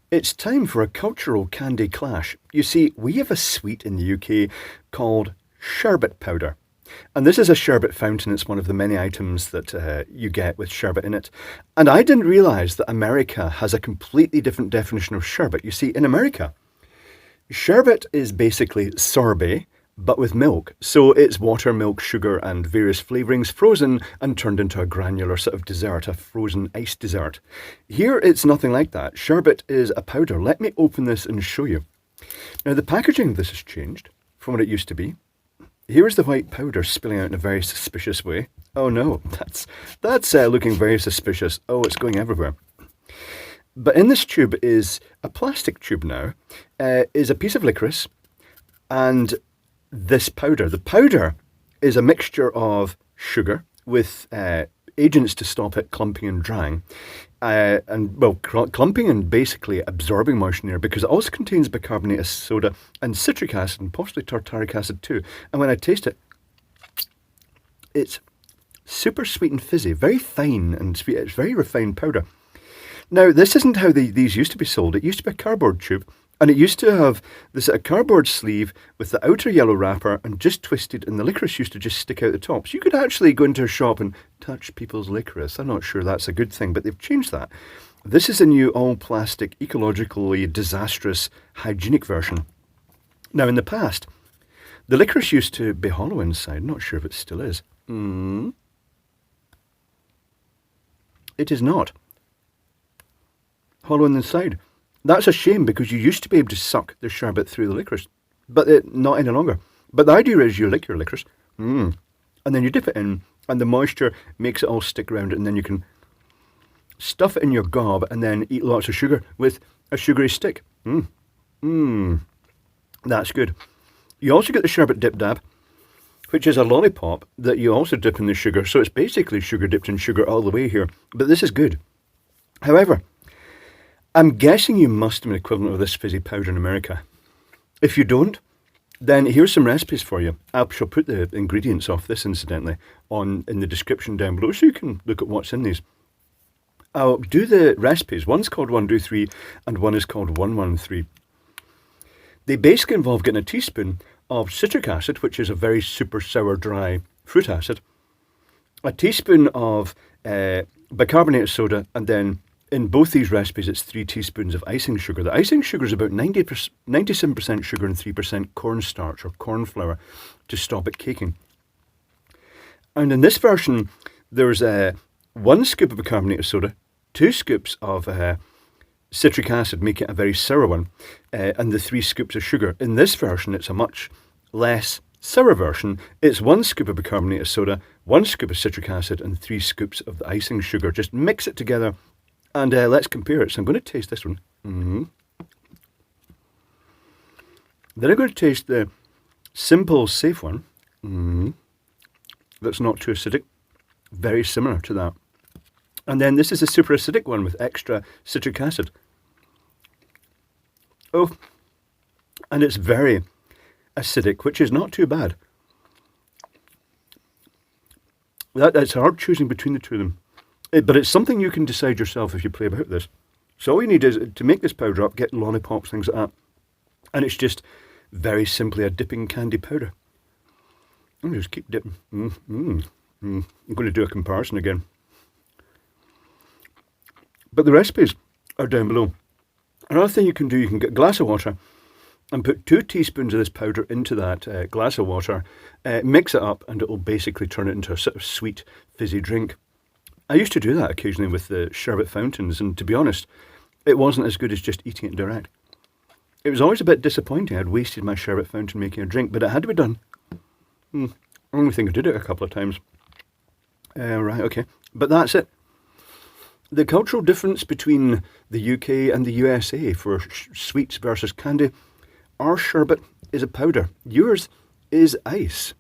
It's time for a cultural candy clash. You see, we have a sweet in the UK called sherbet powder. And this is a sherbet fountain. It's one of the many items that you get with sherbet in it. And I didn't realise that America has a completely different definition of sherbet. You see, in America, sherbet is basically sorbet, but with milk. So it's water, milk, sugar, and various flavourings frozen and turned into a granular sort of dessert, a frozen ice dessert. Here it's nothing like that. Sherbet is a powder. Let me open this and show you. Now, the packaging of this has changed from what it used to be. Here is the white powder spilling out in a very suspicious way. Oh no, that's looking very suspicious. Oh, it's going everywhere. But in this tube is a plastic tube now, is a piece of licorice and this powder. The powder is a mixture of sugar with agents to stop it clumping and drying. Clumping and basically absorbing moisture in there because it also contains bicarbonate of soda and citric acid and possibly tartaric acid too. And when I taste it, it's super sweet and fizzy, very fine and sweet. It's very refined powder. Now, this isn't how these used to be sold. It used to be a cardboard tube, and it used to have this cardboard sleeve with the outer yellow wrapper and just twisted, and the licorice used to just stick out the top. So you could actually go into a shop and touch people's licorice. I'm not sure that's a good thing, but they've changed that. This is a new all-plastic, ecologically disastrous, hygienic version. Now, in the past, the licorice used to be hollow inside. Not sure if it still is. It is not hollow on the inside. That's a shame because you used to be able to suck the sherbet through the licorice, but not any longer. But the idea is you lick your licorice, and then you dip it in, and the moisture makes it all stick around it, and then you can stuff it in your gob and then eat lots of sugar with a sugary stick. That's good. You also get the sherbet dip dab, which is a lollipop that you also dip in the sugar, so it's basically sugar dipped in sugar all the way here, but this is good. However, I'm guessing you must have an equivalent of this fizzy powder in America. If you don't, then here's some recipes for you. I shall put the ingredients of this, incidentally, in the description down below so you can look at what's in these. I'll do the recipes. One's called 123 and one is called 113. They basically involve getting a teaspoon of citric acid, which is a very super sour, dry fruit acid, a teaspoon of bicarbonate soda, and then in both these recipes, it's 3 teaspoons of icing sugar. The icing sugar is about 97% sugar and 3% cornstarch or corn flour to stop it caking. And in this version, there's 1 scoop of bicarbonate of soda, 2 scoops of citric acid, make it a very sour one, and the 3 scoops of sugar. In this version, it's a much less sour version. It's 1 scoop of bicarbonate of soda, 1 scoop of citric acid, and 3 scoops of the icing sugar. Just mix it together. And let's compare it. So I'm going to taste this one. Then I'm going to taste the simple, safe one. That's not too acidic. Very similar to that. And then this is a super acidic one with extra citric acid. Oh, and it's very acidic, which is not too bad. It's hard choosing between the two of them. But it's something you can decide yourself if you play about this. So all you need is to make this powder up, get lollipops, things like that. And it's just very simply a dipping candy powder. And just keep dipping. I'm going to do a comparison again. But the recipes are down below. Another thing you can do, you can get a glass of water and put 2 teaspoons of this powder into that glass of water, mix it up, and it will basically turn it into a sort of sweet, fizzy drink. I used to do that occasionally with the sherbet fountains, and to be honest, it wasn't as good as just eating it direct. It was always a bit disappointing. I'd wasted my sherbet fountain making a drink, but it had to be done. I only think I did it a couple of times. Right, okay. But that's it. The cultural difference between the UK and the USA for sweets versus candy. Our sherbet is a powder. Yours is ice.